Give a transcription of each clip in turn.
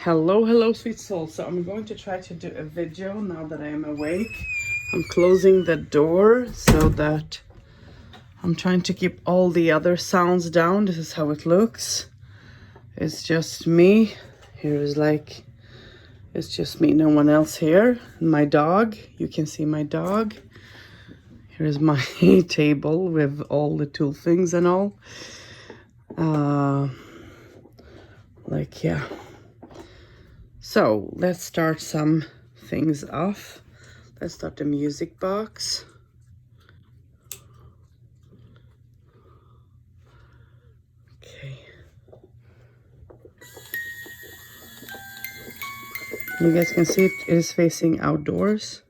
Hello, sweet soul. So I'm going to try to do a video now that I am awake. I'm closing the door so that I'm trying to keep all the other sounds down. This is how it looks. It's just me. It's just me, no one else here. My dog, you can see my dog. Here's my table with all the tool things and all. Yeah. So let's start some things off. Let's start the music box. Okay. You guys can see it is facing outdoors.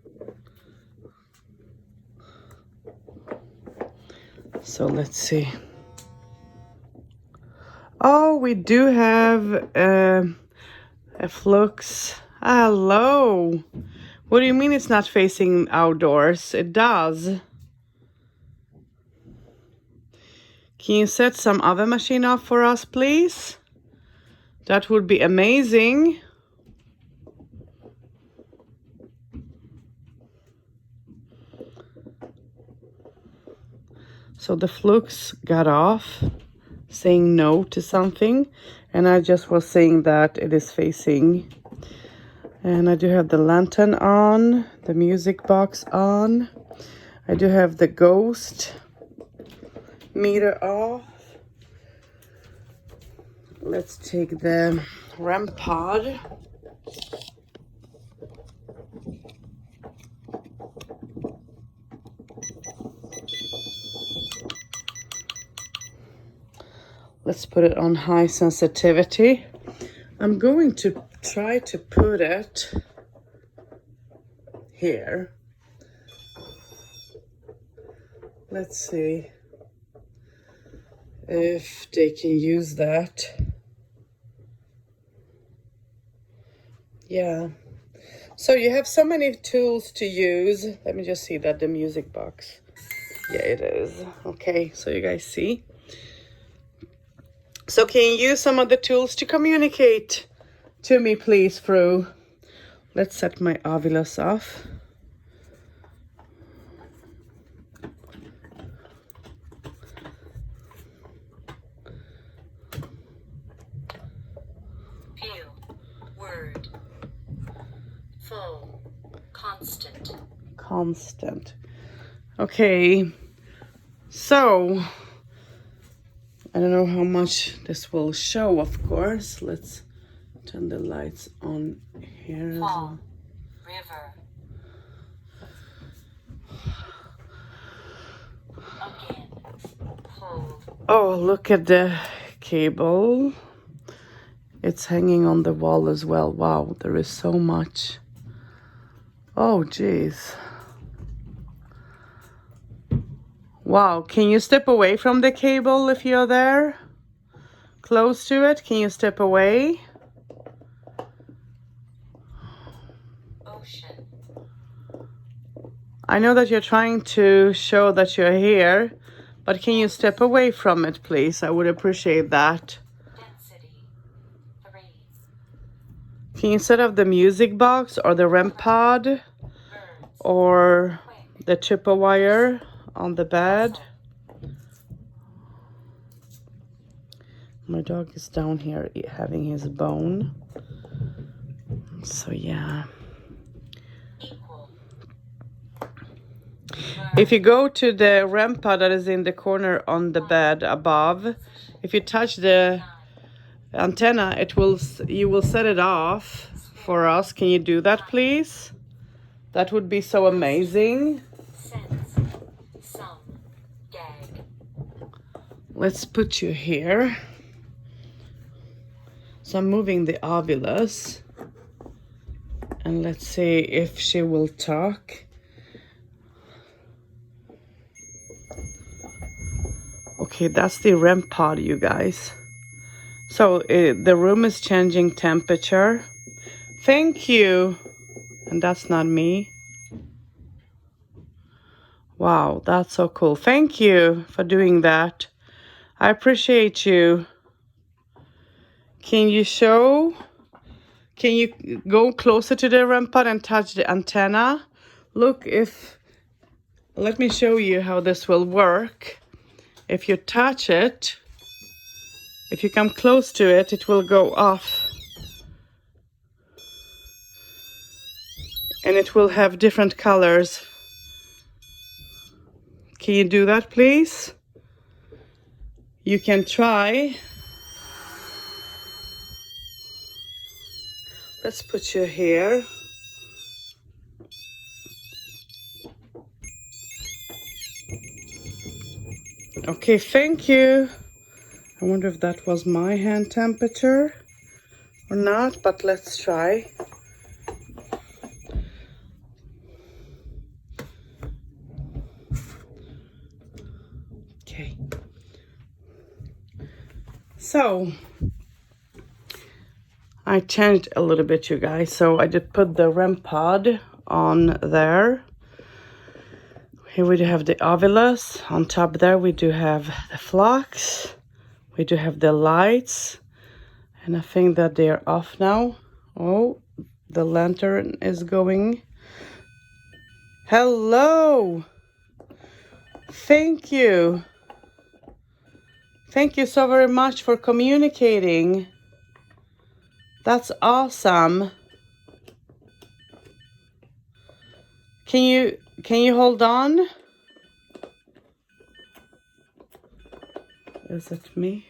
So let's see. Oh, we do have a flux. Hello. What do you mean it's not facing outdoors? It does. Can you set some other machine off for us, please? That would be amazing. So the flux got off, saying no to something, and I just was saying that it is facing. And I do have the lantern on, the music box on. I do have the ghost meter off. Let's take the REM pod. Let's put it on high sensitivity. I'm going to try to put it here. Let's see if they can use that. Yeah. So you have so many tools to use. Let me just see that the music box. Yeah, it is. Okay, so you guys see. So can you use some of the tools to communicate to me, please, Fru? Let's set my Ovilus off. View, word, full, constant. Constant. Okay. So I don't know how much this will show, of course. Let's turn the lights on here as well. River. Again. Pull. Oh, look at the cable. It's hanging on the wall as well. Wow, there is so much. Oh, geez. Wow, can you step away from the cable if you're there? Close to it, can you step away? Ocean. I know that you're trying to show that you're here, but can you step away from it, please? I would appreciate that. Density. 3. Can you set up the music box or the REM pod Birds. or Quick. the triple wire on the bed? My dog is down here having his bone. So yeah. Equal. If you go to the REM pod that is in the corner on the bed above, if you touch the antenna, you will set it off for us. Can you do that, please? That would be so amazing. Sense. Some. Gag. Let's put you here. So I'm moving the Ovilus. And let's see if she will talk. Okay, that's the REM pod, you guys. So the room is changing temperature. Thank you. And that's not me. Wow, that's so cool. Thank you for doing that. I appreciate you. Can you show Can you go closer to the REM pod and touch the antenna? Look if, let me show you how this will work. If you touch it, if you come close to it, it will go off. And it will have different colors. Can you do that, please? You can try. Let's put you here. Okay, thank you. I wonder if that was my hand temperature or not, but let's try. Okay. So I changed a little bit, you guys. So I did put the REM pod on there. Here we do have the Ovilus. On top there we do have the Phlox. We do have the lights. And I think that they are off now. Oh, the lantern is going. Hello! Thank you. Thank you so very much for communicating. That's awesome. Can you hold on? Is it me?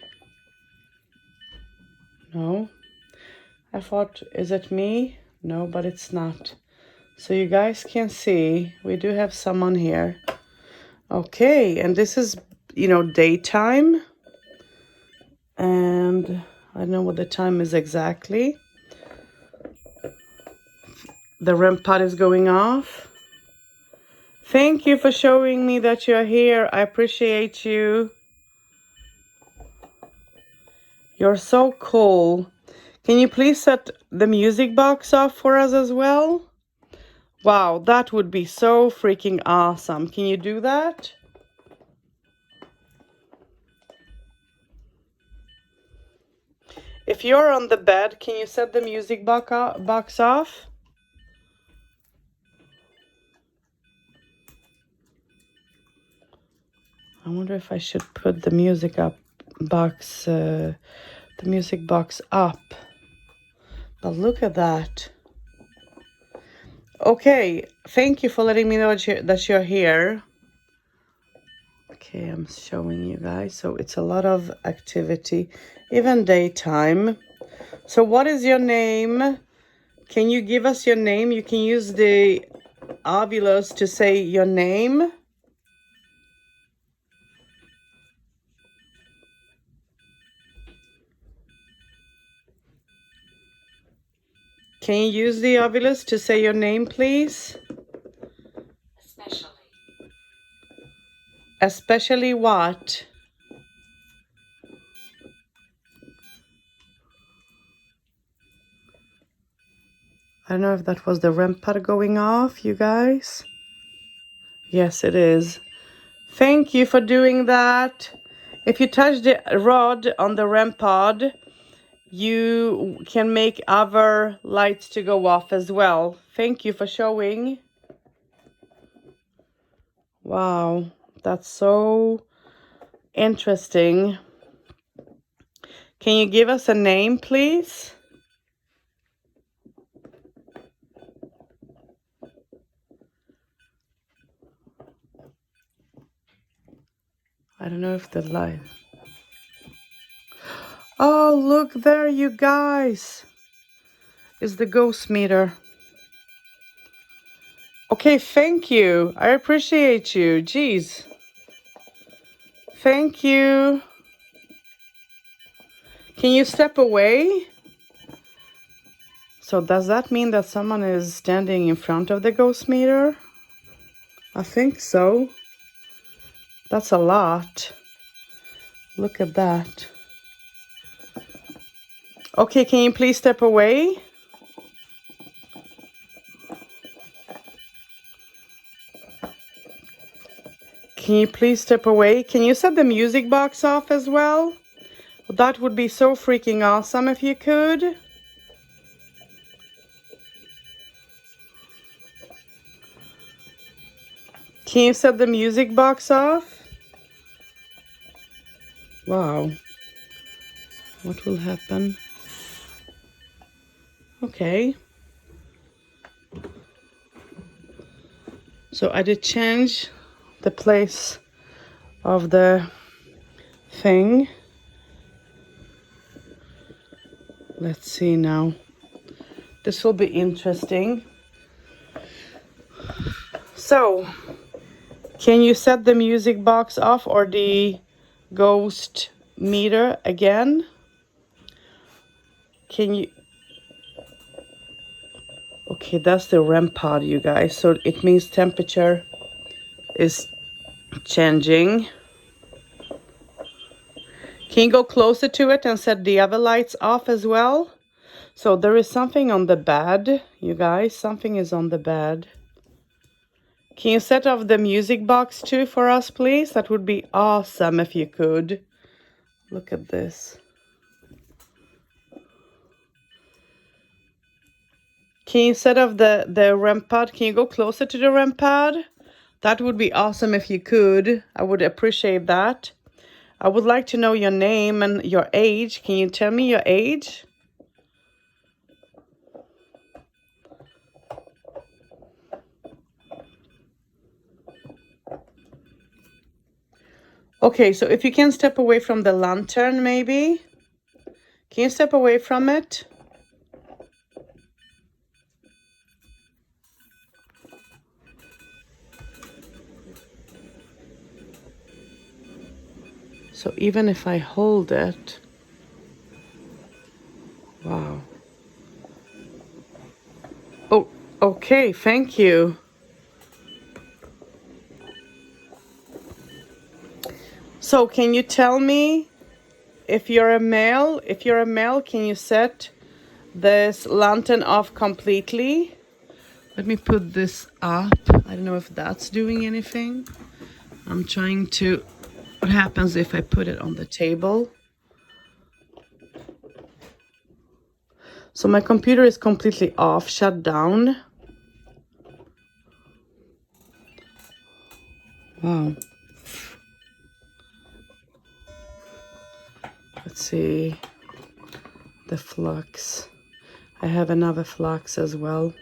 No. I thought, is it me? No, but it's not. So you guys can see, we do have someone here. Okay, and this is, daytime. And I don't know what the time is exactly. The REM pod is going off. Thank you for showing me that you're here. I appreciate you. You're so cool. Can you please set the music box off for us as well? Wow, that would be so freaking awesome. Can you do that? If you're on the bed, can you set the music box off? I wonder if I should put the music box up. But look at that. Okay, thank you for letting me know that you're here. Okay, I'm showing you guys. So it's a lot of activity, even daytime. So what is your name? Can you give us your name? You can use the Ovilus to say your name. Can you use the Ovilus to say your name, please? Especially. Especially what? I don't know if that was the REM pod going off, you guys. Yes, it is. Thank you for doing that. If you touch the rod on the REM pod, you can make other lights to go off as well. Thank you for showing. Wow, that's so interesting. Can you give us a name, please? I don't know if the light... Oh, look there, you guys. Is the ghost meter. Okay, thank you. I appreciate you. Jeez. Thank you. Can you step away? So does that mean that someone is standing in front of the ghost meter? I think so. That's a lot. Look at that. Okay, can you please step away? Can you please step away? Can you set the music box off as well? That would be so freaking awesome if you could. Can you set the music box off? Wow. What will happen? Okay. So I did change the place of the thing. Let's see now. This will be interesting. So, can you set the music box off or the ghost meter again? Can you? Okay, that's the REM pod, you guys. So it means temperature is changing. Can you go closer to it and set the other lights off as well? So there is something on the bed, you guys. Something is on the bed. Can you set off the music box too for us, please? That would be awesome if you could. Look at this. Can you set off the REM pod? Can you go closer to the REM pod? That would be awesome if you could. I would appreciate that. I would like to know your name and your age. Can you tell me your age? Okay, so if you can step away from the lantern, maybe. Can you step away from it? So even if I hold it, wow. Oh, okay, thank you. So can you tell me if you're a male? If you're a male, can you set this lantern off completely? Let me put this up. I don't know if that's doing anything. I'm trying to... What happens if I put it on the table? So my computer is completely off, shut down. Wow. Let's see. The flux. I have another flux as well.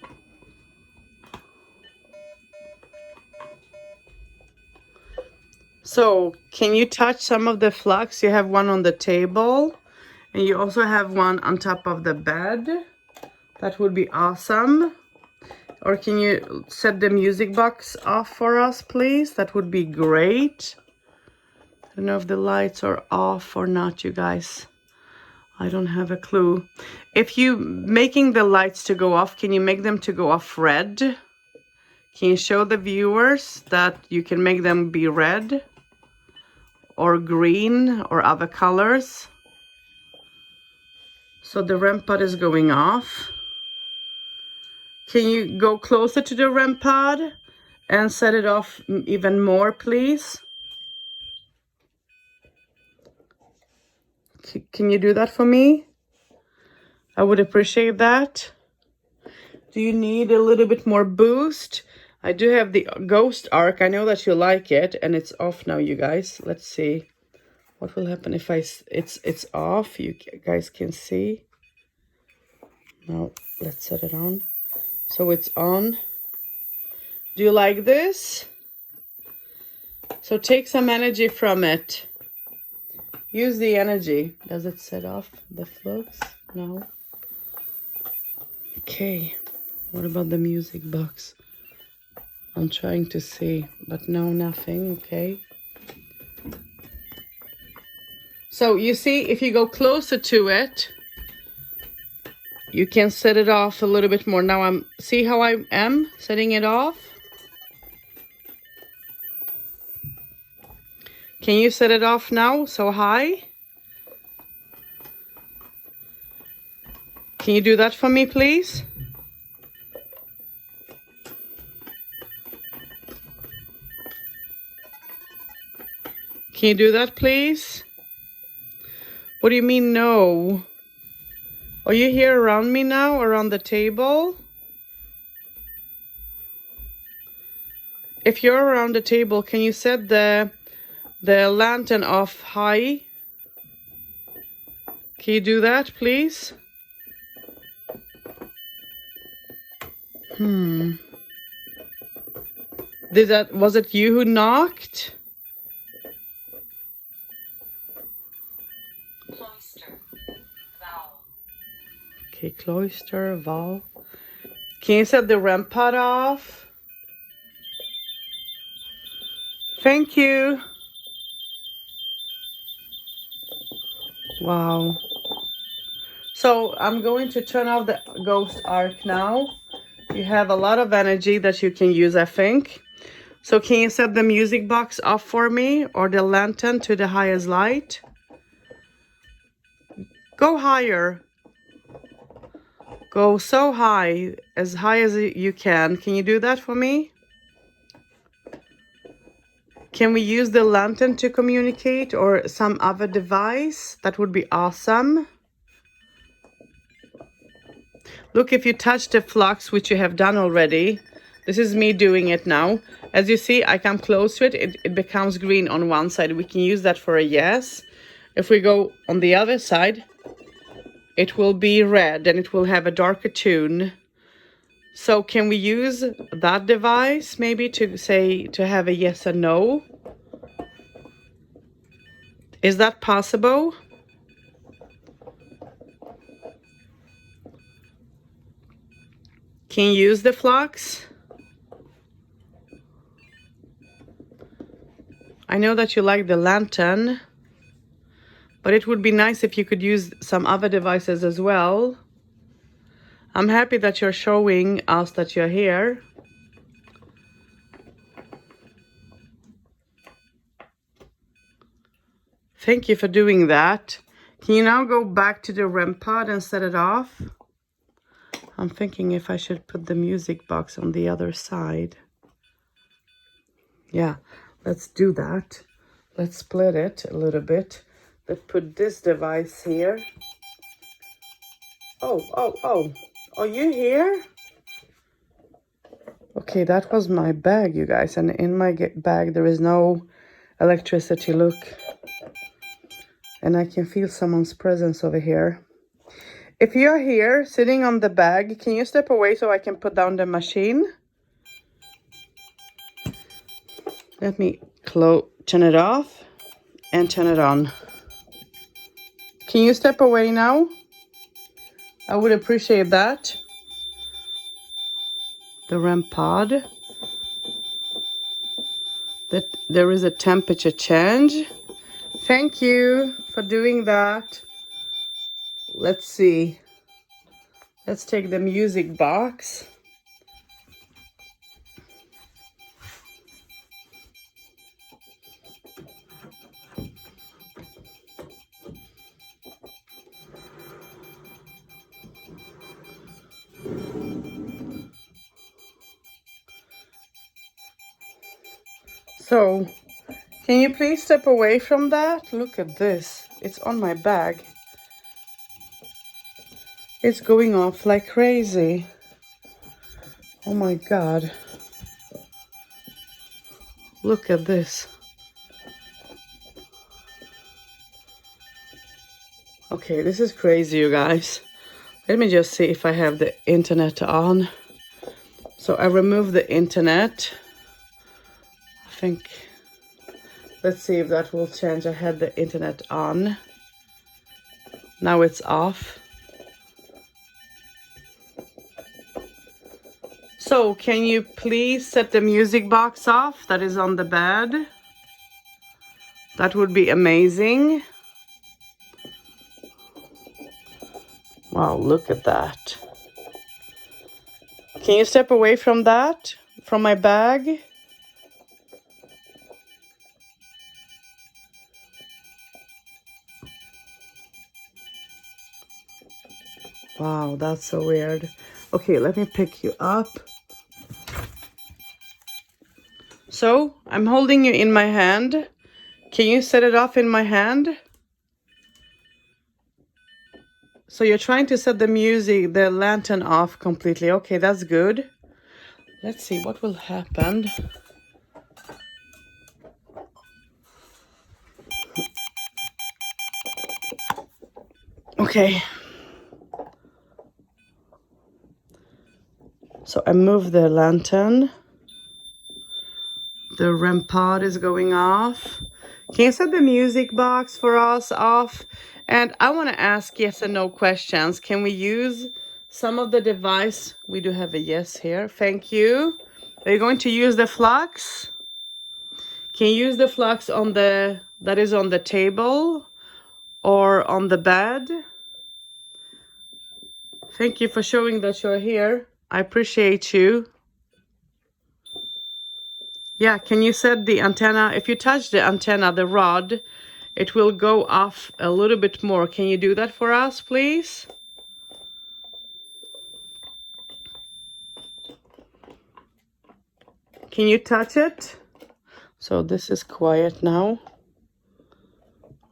So, can you touch some of the flux? You have one on the table, and you also have one on top of the bed. That would be awesome. Or can you set the music box off for us, please? That would be great. I don't know if the lights are off or not, you guys. I don't have a clue. If you making the lights to go off, can you make them to go off red? Can you show the viewers that you can make them be red or green or other colors? So the REM pod is going off. Can you go closer to the REM pod and set it off even more, please? Can you do that for me? I would appreciate that. Do you need a little bit more boost? I do have the Ghost Arc. I know that you like it, and it's off now, you guys. Let's see what will happen if it's off. You guys can see. Now let's set it on. So it's on. Do you like this? So take some energy from it. Use the energy. Does it set off the flux? No. Okay. What about the music box? I'm trying to see, but no, nothing. Okay. So you see, if you go closer to it, you can set it off a little bit more. Now see how I am setting it off? Can you set it off now so high? Can you do that for me, please? Can you do that, please? What do you mean, no? Are you here around me now, around the table? if you're around the table, can you set the lantern off high? Can you do that, please? Was it you who knocked? Cloister. Vowel. Okay, cloister, Val. Can you set the REM pod off? Thank you. Wow. So I'm going to turn off the ghost arc now. You have a lot of energy that you can use, I think. So can you set the music box off for me, or the lantern to the highest light? Go higher. Go so high as you can. Can you do that for me? Can we use the lantern to communicate, or some other device? That would be awesome. Look, if you touch the flux, which you have done already, this is me doing it now. As you see, I come close to it, it becomes green on one side. We can use that for a yes. If we go on the other side, it will be red and it will have a darker tune. So can we use that device maybe to have a yes or no? Is that possible? Can you use the flux? I know that you like the lantern, but it would be nice if you could use some other devices as well. I'm happy that you're showing us that you're here. Thank you for doing that. Can you now go back to the REM pod and set it off? I'm thinking if I should put the music box on the other side. Yeah, let's do that. Let's split it a little bit. Let's put this device here. Oh, are you here? Okay, that was my bag, you guys. And in my bag, there is no electricity, look. And I can feel someone's presence over here. If you're here, sitting on the bag, can you step away so I can put down the machine? Let me turn it off and turn it on. Can you step away now? I would appreciate that. The REM pod. That there is a temperature change. Thank you for doing that. Let's see. Let's take the music box. So, can you please step away from that? Look at this. It's on my bag. It's going off like crazy. Oh my God. Look at this. Okay, this is crazy, you guys. Let me just see if I have the internet on. So I removed the internet. I think, let's see if that will change. I had the internet on. Now it's off. So can you please set the music box off that is on the bed? That would be amazing. Wow, look at that. Can you step away from that? From my bag? Wow, that's so weird. Okay, let me pick you up. So, I'm holding you in my hand. Can you set it off in my hand? So you're trying to set the music, the lantern off completely. Okay, that's good. Let's see what will happen. Okay. So I move the lantern. The REM pod is going off. Can you set the music box for us off? And I want to ask yes and no questions. Can we use some of the device? We do have a yes here. Thank you. Are you going to use the flux? Can you use the flux on the that is on the table or on the bed? Thank you for showing that you're here. I appreciate you. Yeah, can you set the antenna? If you touch the antenna, the rod, it will go off a little bit more. Can you do that for us, please? Can you touch it? So this is quiet now.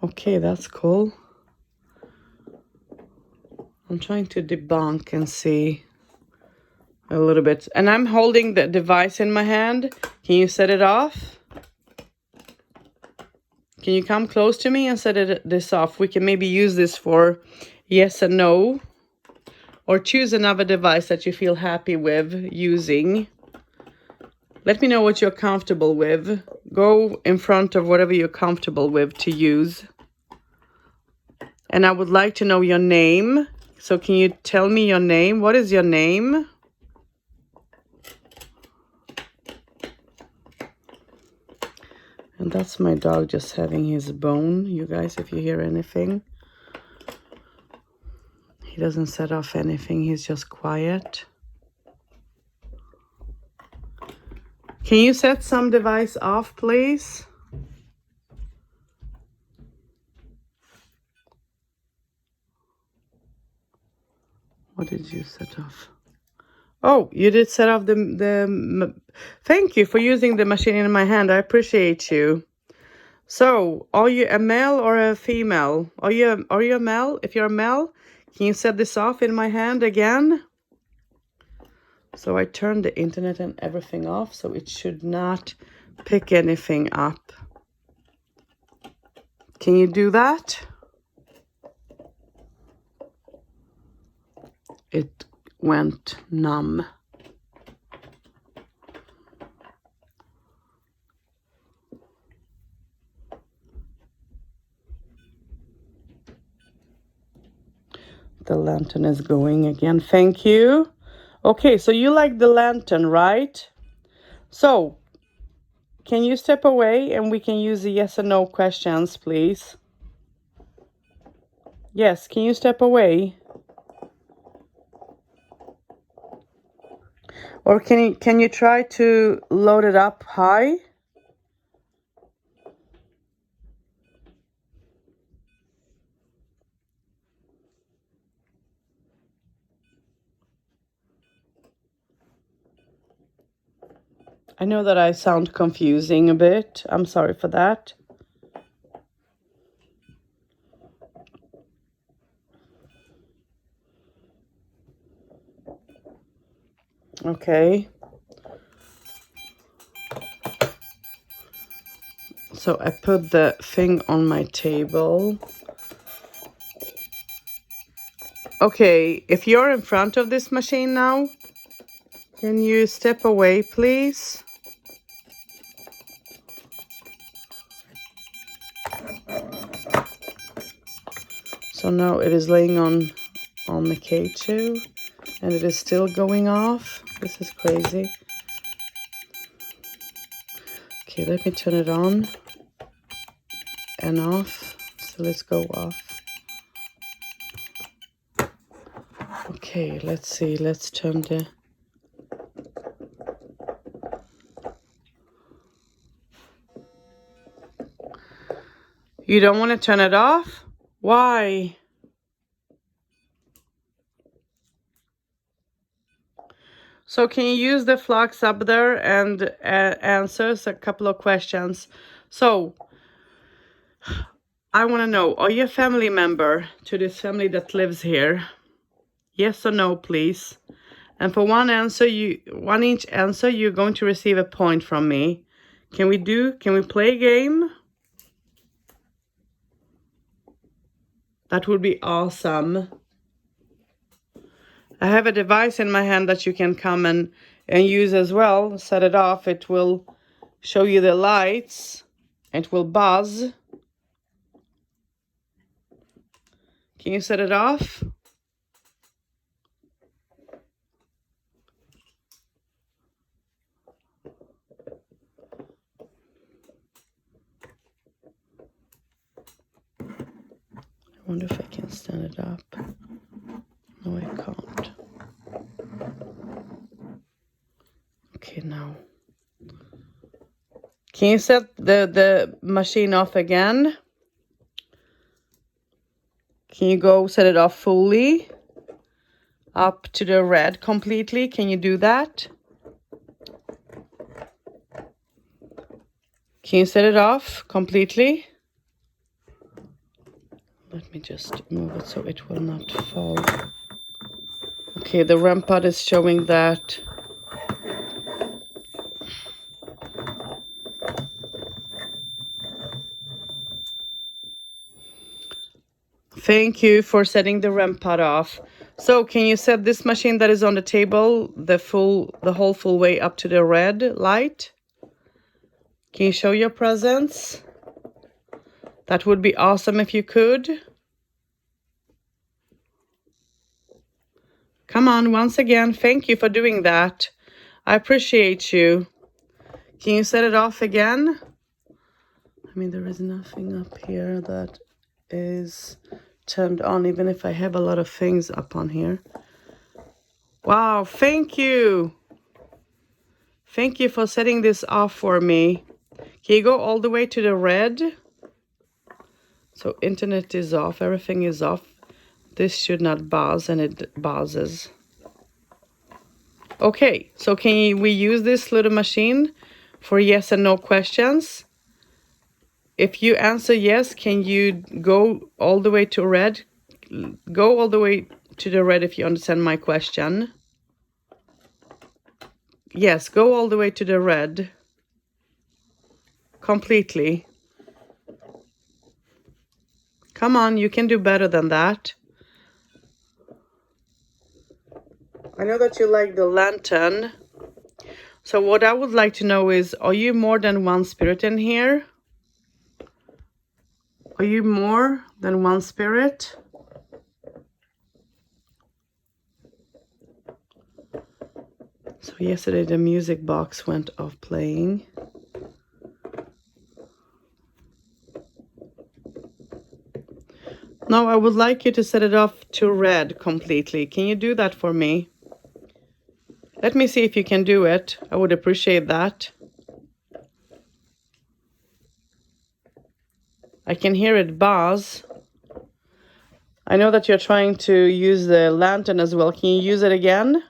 Okay, that's cool. I'm trying to debunk and see a little bit. And I'm holding the device in my hand. Can you set it off? Can you come close to me and set this off? We can maybe use this for yes and no. Or choose another device that you feel happy with using. Let me know what you're comfortable with. Go in front of whatever you're comfortable with to use. And I would like to know your name. So can you tell me your name? What is your name? And that's my dog just having his bone, you guys, if you hear anything. He doesn't set off anything, he's just quiet. Can you set some device off, please? What did you set off? Oh, you did set off the thank you for using the machine in my hand. I appreciate you. So, are you a male or a female? Are you a male? If you're a male, can you set this off in my hand again? So I turned the internet and everything off, so it should not pick anything up. Can you do that? It went numb. The lantern is going again. Thank you. Okay, so you like the lantern, right? So, can you step away and we can use the yes or no questions, please? Yes, can you step away? Or can you try to load it up high? I know that I sound confusing a bit. I'm sorry for that. Okay. So I put the thing on my table. Okay, if you're in front of this machine now, can you step away, please? So now it is laying on the K2 and it is still going off. This is crazy. Okay, let me turn it on and off. So let's go off. Okay, let's see. Let's turn the... You don't want to turn it off? Why? So can you use the flux up there and answer a couple of questions? So I want to know, are you a family member to this family that lives here? Yes or no, please. And for one each answer, you're going to receive a point from me. Can we play a game? That would be awesome. I have a device in my hand that you can come and use as well. Set it off. It will show you the lights. It will buzz. Can you set it off? I wonder if I can stand it up. No, I can't. Okay, now. Can you set the machine off again? Can you go set it off fully? Up to the red completely? Can you do that? Can you set it off completely? Let me just move it so it will not fall. Okay, the REM pod is showing that thank you for setting the REM pod off. So can you set this machine that is on the table the whole full way up to the red light? Can you show your presence? That would be awesome if you could. Come on, once again, thank you for doing that. I appreciate you. Can you set it off again? I mean, there is nothing up here that is turned on, even if I have a lot of things up on here. Wow, thank you. Thank you for setting this off for me. Can you go all the way to the red? So internet is off, everything is off. This should not buzz, and it buzzes. Okay, so we use this little machine for yes and no questions? If you answer yes, can you go all the way to red? Go all the way to the red if you understand my question. Yes, go all the way to the red. Completely. Come on, you can do better than that. I know that you like the lantern. So what I would like to know is, are you more than one spirit in here? Are you more than one spirit? So yesterday the music box went off playing. Now I would like you to set it off to red completely. Can you do that for me? Let me see if you can do it. I would appreciate that. I can hear it buzz. I know that you're trying to use the lantern as well. Can you use it again?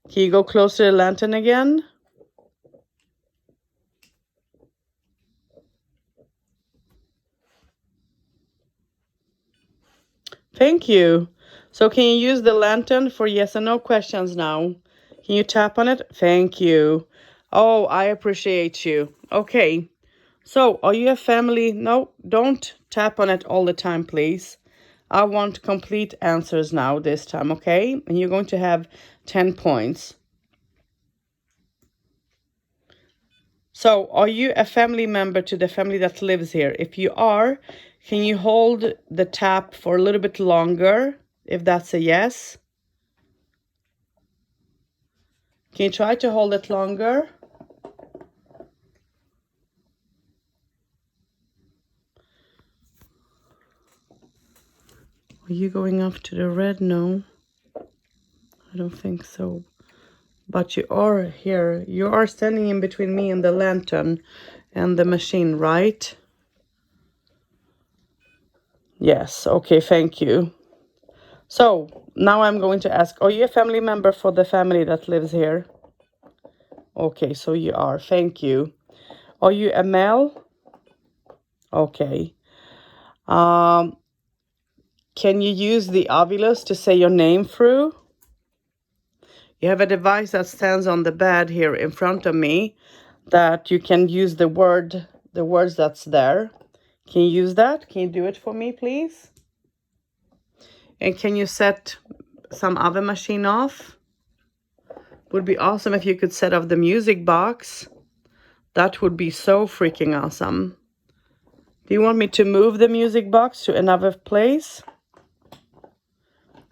Can you go close to the lantern again? Thank you. So can you use the lantern for yes and no questions now? Can you tap on it? Thank you. Oh, I appreciate you. Okay. So, are you a family? No, don't tap on it all the time, please. I want complete answers now this time, okay? And you're going to have 10 points. So, are you a family member to the family that lives here? If you are, can you hold the tap for a little bit longer, if that's a yes? Can you try to hold it longer? Are you going off to the red? No, I don't think so. But you are here. You are standing in between me and the lantern and the machine, right? Yes, okay, thank you. So, now I'm going to ask, are you a family member for the family that lives here? Okay, so you are, thank you. Are you a male? Okay. Can you use the Ovilus to say your name through? You have a device that stands on the bed here in front of me that you can use the words that's there. Can you use that? Can you do it for me, please? And can you set some other machine off? Would be awesome if you could set off the music box. That would be so freaking awesome. Do you want me to move the music box to another place?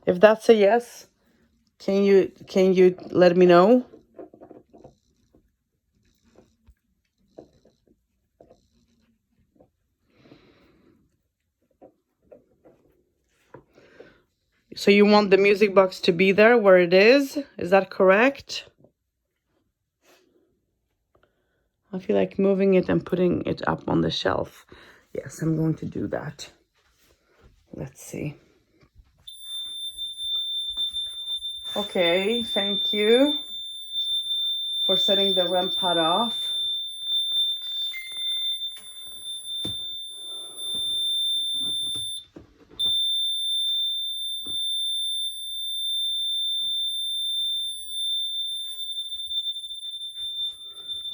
If that's a yes, can you let me know? So you want the music box to be there where it is? Is that correct? I feel like moving it and putting it up on the shelf. Yes, I'm going to do that. Let's see. Okay, thank you for setting the REM pod off.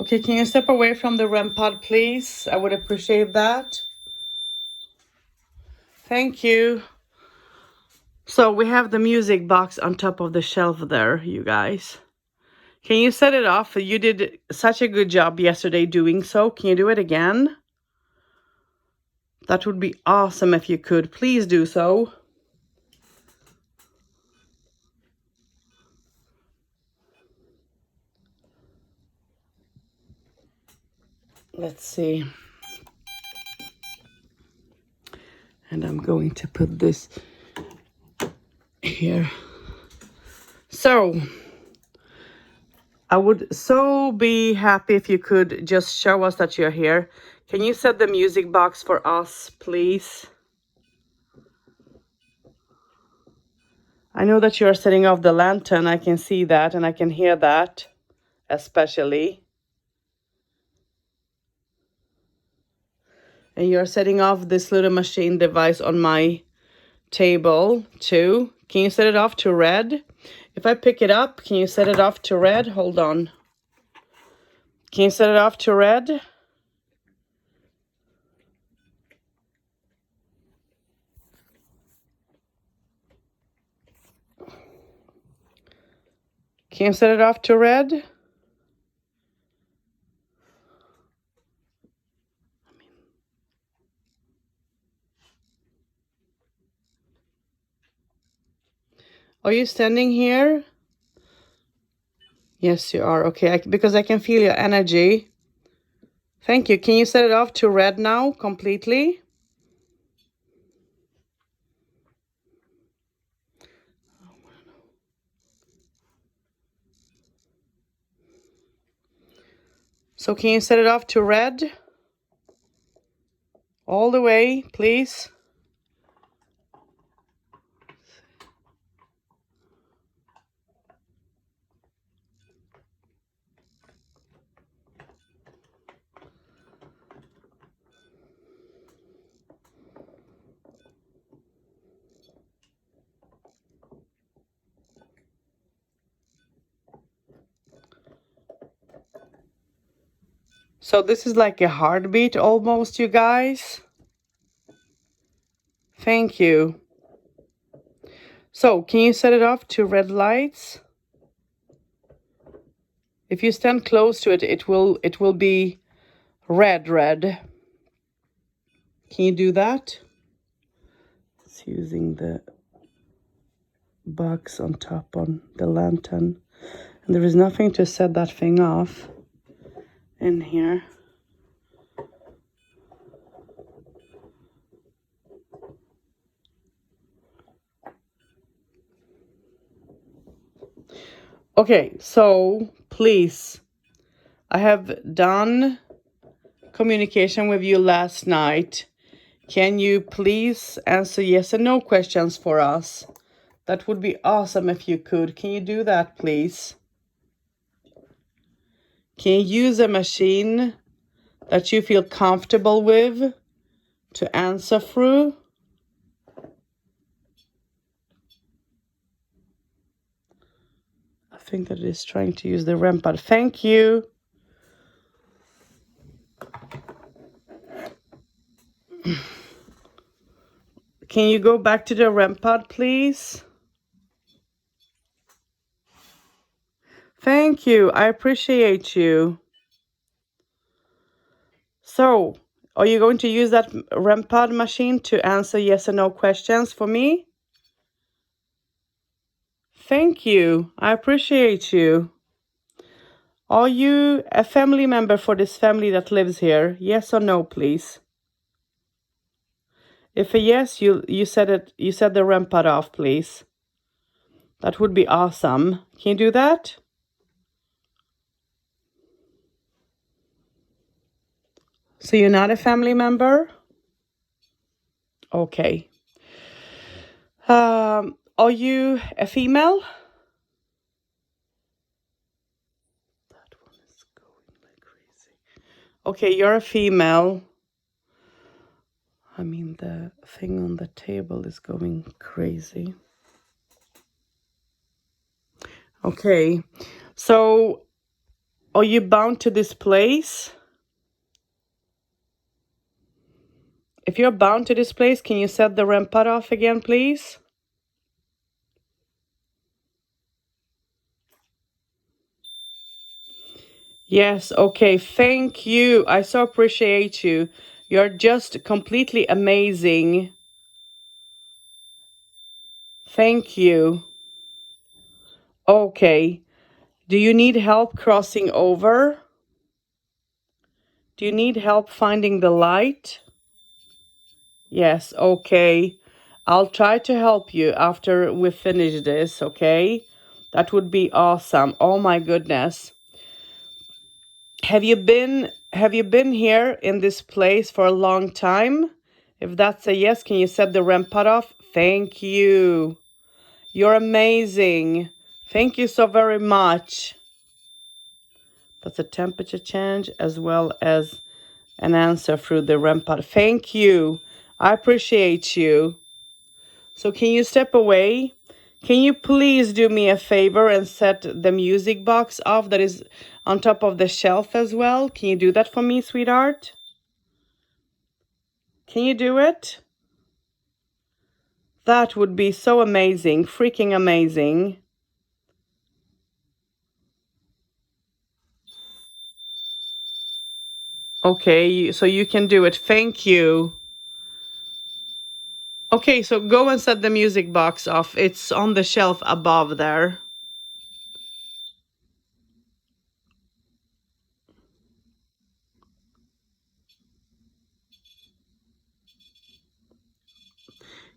Okay, can you step away from the REM pod, please? I would appreciate that. Thank you. So we have the music box on top of the shelf there, you guys. Can you set it off? You did such a good job yesterday doing so. Can you do it again? That would be awesome if you could. Please do so. Let's see. And I'm going to put this here. So, I would so be happy if you could just show us that you're here. Can you set the music box for us, please? I know that you're setting off the lantern. I can see that and I can hear that, especially. And you're setting off this little machine device on my table too. Can you set it off to red? If I pick it up, can you set it off to red? Hold on. Can you set it off to red? Can you set it off to red? Are you standing here? Yes, you are. Okay, because I can feel your energy. Thank you. Can you set it off to red now completely? So can you set it off to red? All the way, please. So this is like a heartbeat almost, you guys. Thank you. So can you set it off to red lights? If you stand close to it, it will be red. Can you do that? It's using the box on top on the lantern. And there is nothing to set that thing off in here. Okay, so please, I have done communication with you last night. Can you please answer yes and no questions for us? That would be awesome if you could. Can you do that, please? Can you use a machine that you feel comfortable with to answer through? I think that it is trying to use the REM pod. Thank you. Can you go back to the REM pod, please? Thank you. I appreciate you. So, are you going to use that REM pod machine to answer yes or no questions for me? Thank you. I appreciate you. Are you a family member for this family that lives here? Yes or no, please? If a yes, you said it. You said the REM pod off, please. That would be awesome. Can you do that? So you're not a family member? Okay. Are you a female? That one is going like crazy. Okay, you're a female. I mean, the thing on the table is going crazy. Okay, so are you bound to this place? If you're bound to this place, can you set the REM pod off again, please? Yes, okay, thank you. I so appreciate you. You're just completely amazing. Thank you. Okay. Do you need help crossing over? Do you need help finding the light? Yes, okay. I'll try to help you after we finish this, okay? That would be awesome. Oh my goodness. Have you been here in this place for a long time? If that's a yes, can you set the REM pod off? Thank you. You're amazing. Thank you so very much. That's a temperature change as well as an answer through the REM pod. Thank you. I appreciate you. So can you step away? Can you please do me a favor and set the music box off that is on top of the shelf as well? Can you do that for me, sweetheart? Can you do it? That would be so amazing, freaking amazing. Okay, so you can do it. Thank you. Okay, so go and set the music box off. It's on the shelf above there.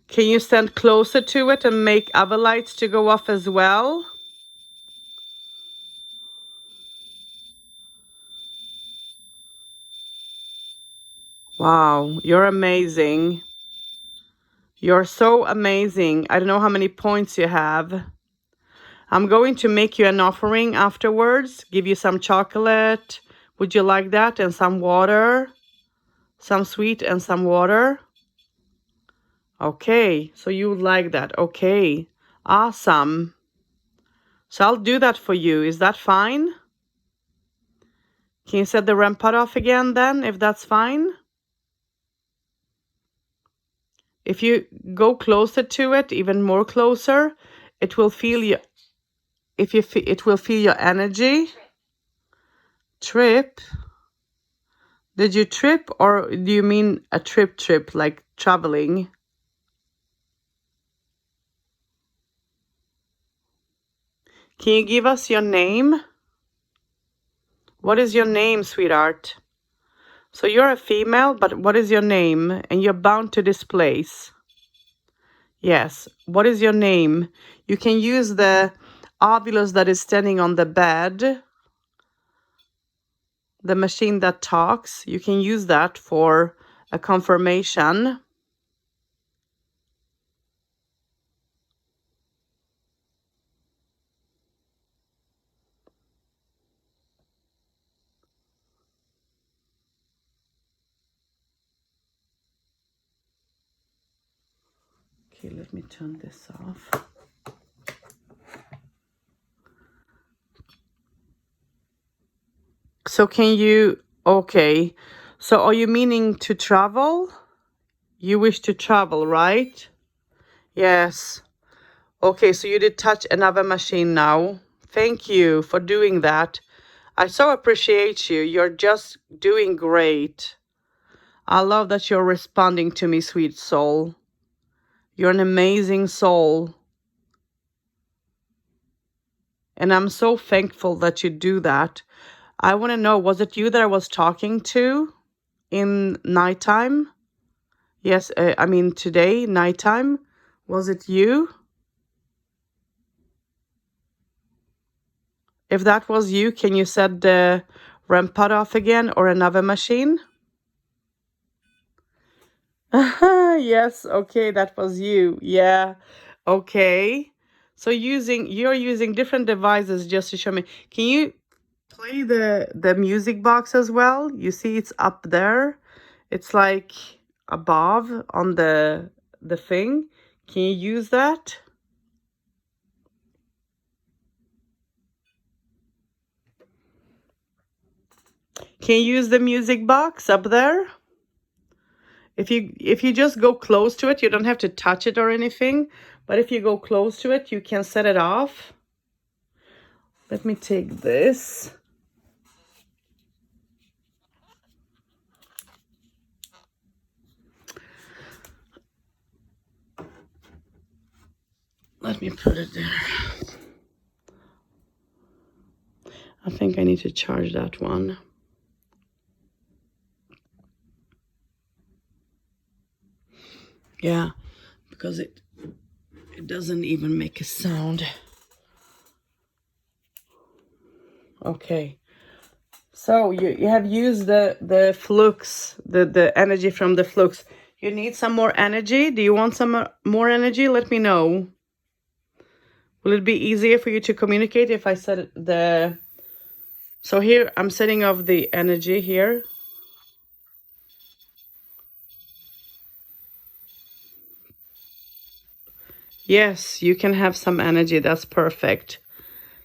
Can you stand closer to it and make other lights to go off as well? Wow, you're amazing. You're so amazing. I don't know how many points you have. I'm going to make you an offering afterwards, give you some chocolate. Would you like that? And some water? Some sweet and some water? Okay, so you would like that. Okay, awesome. So I'll do that for you. Is that fine? Can you set the REM pod off again then, if that's fine? If you go closer to it, even more closer, it will feel you. It will feel your energy. Trip. Did you trip, or do you mean a trip like traveling? Can you give us your name? What is your name, sweetheart? So you're a female, but what is your name? And you're bound to this place. Yes. What is your name? You can use the Ovilus that is standing on the bed, the machine that talks. You can use that for a confirmation. Okay, let me turn this off. So can you, okay. So are you meaning to travel? You wish to travel, right? Yes. Okay, so you did touch another machine now. Thank you for doing that. I so appreciate you. You're just doing great. I love that you're responding to me, sweet soul. You're an amazing soul. And I'm so thankful that you do that. I want to know, was it you that I was talking to in nighttime? Yes, I mean today, nighttime. Was it you? If that was you, can you set the REM pod off again or another machine? Yes, okay, that was you. Yeah. Okay. So you're using different devices just to show me. Can you play the music box as well? You see it's up there. It's like above on the thing. Can you use that? Can you use the music box up there? If you just go close to it, you don't have to touch it or anything, but if you go close to it, you can set it off. Let me take this. Let me put it there. I think I need to charge that one. Yeah, because it doesn't even make a sound. Okay. So you have used the flux, the energy from the flux. You need some more energy? Do you want some more energy? Let me know. Will it be easier for you to communicate if I set the... So here I'm setting off the energy here. Yes, you can have some energy. That's perfect.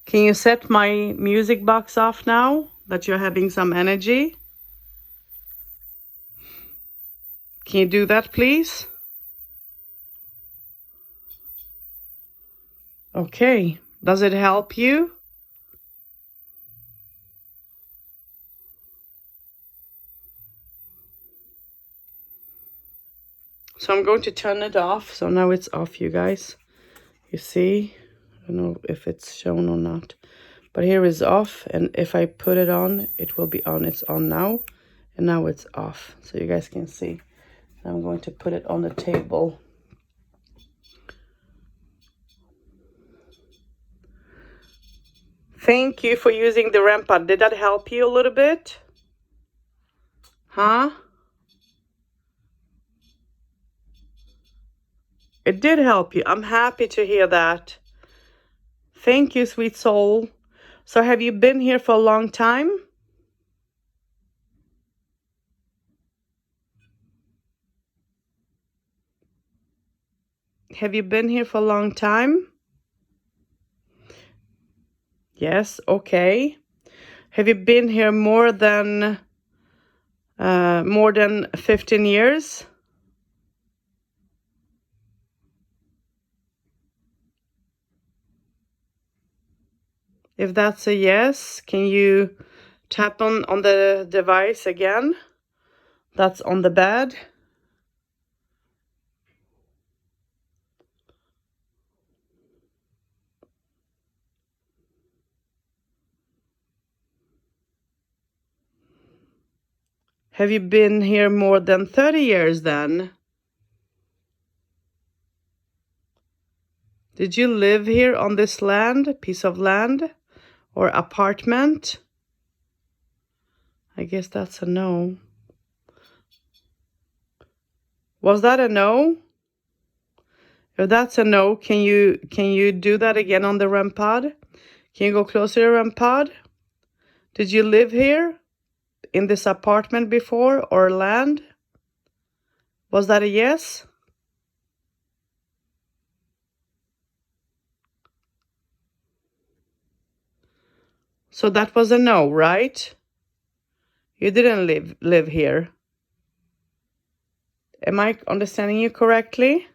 Can you set my music box off now that you're having some energy? Can you do that, please? Okay. Does it help you? So I'm going to turn it off. So now it's off, you guys. You see? I don't know if it's shown or not. But here is off. And if I put it on, it will be on. It's on now. And now it's off. So you guys can see. I'm going to put it on the table. Thank you for using the REM pod. Did that help you a little bit? Huh? It did help you. I'm happy to hear that. Thank you, sweet soul. So have you been here for a long time? Have you been here for a long time? Yes, okay. Have you been here more than 15 years? If that's a yes, can you tap on the device again? That's on the bed. Have you been here more than 30 years then? Did you live here on this land, piece of land, or apartment? I guess that's a no. Was that a no? If that's a no, can you do that again on the REM pod? Can you go closer to REM pod? Did you live here in this apartment before or land? Was that a yes? So that was a no, right? You didn't live here. Am I understanding you correctly?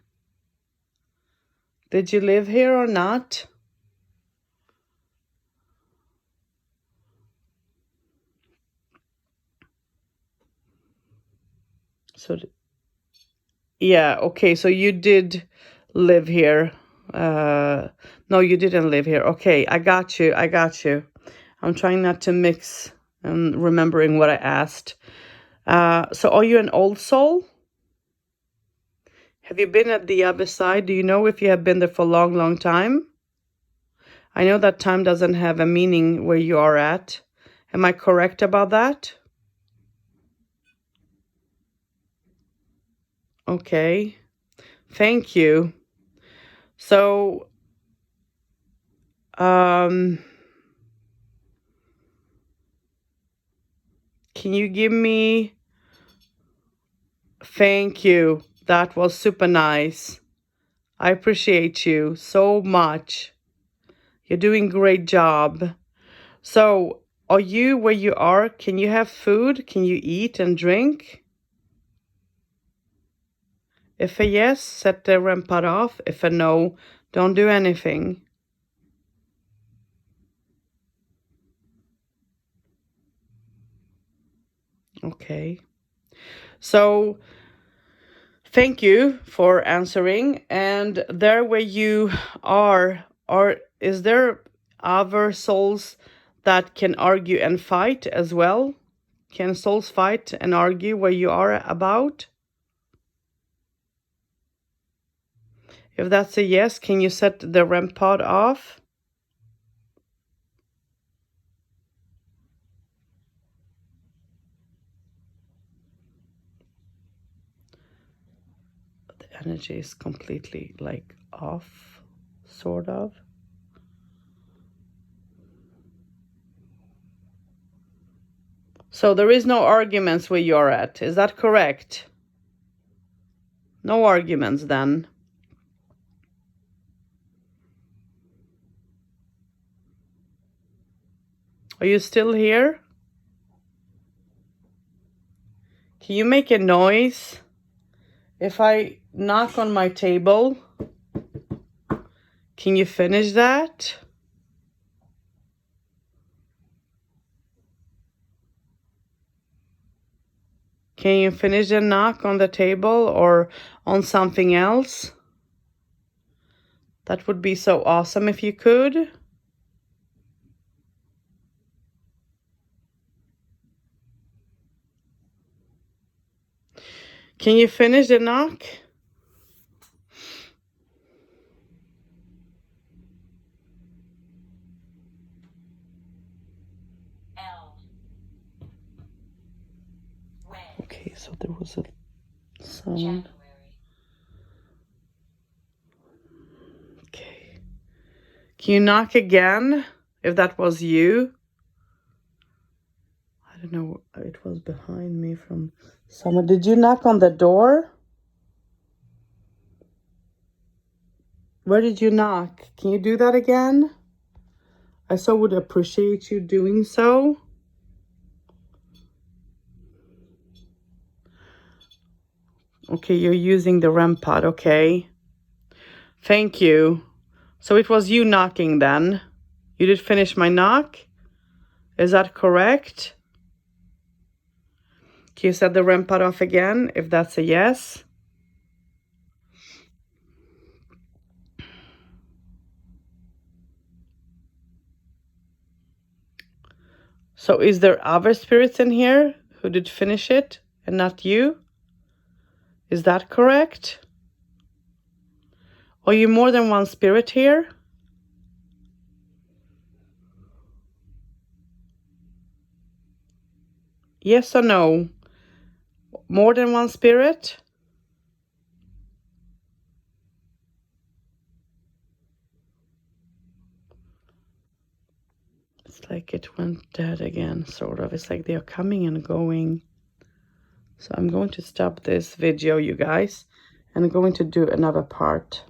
Did you live here or not? So, yeah, okay, so you did live here. No, you didn't live here. Okay, I got you. I'm trying not to mix and remembering what I asked. So are you an old soul? Have you been at the other side? Do you know if you have been there for a long, long time? I know that time doesn't have a meaning where you are at. Am I correct about that? Okay. Thank you. So, can you give me... Thank you. That was super nice. I appreciate you so much. You're doing great job. So, are you where you are? Can you have food? Can you eat and drink? If a yes, set the REM pod off. If a no, don't do anything. Okay. So, thank you for answering. And there where you are is there other souls that can argue and fight as well? Can souls fight and argue where you are about? If that's a yes, can you set the REM pod off? The energy is completely like off, sort of. So there is no arguments where you're at. Is that correct? No arguments then. Are you still here? Can you make a noise? If I knock on my table, can you finish that? Can you finish the knock on the table or on something else? That would be so awesome if you could. Can you finish the knock? L. When? Okay, so there was a sound. January. Okay. Can you knock again if that was you? I don't know. It was behind me from someone. Did you knock on the door? Where did you knock? Can you do that again? I so would appreciate you doing so. Okay, you're using the REM pod. Okay. Thank you. So it was you knocking then. You did finish my knock? Is that correct? Can you set the REM pod off again if that's a yes? So is there other spirits in here who did finish it and not you? Is that correct? Are you more than one spirit here? Yes or no? More than one spirit? It's like it went dead again, sort of. It's like they are coming and going. So I'm going to stop this video, you guys, and I'm going to do another part.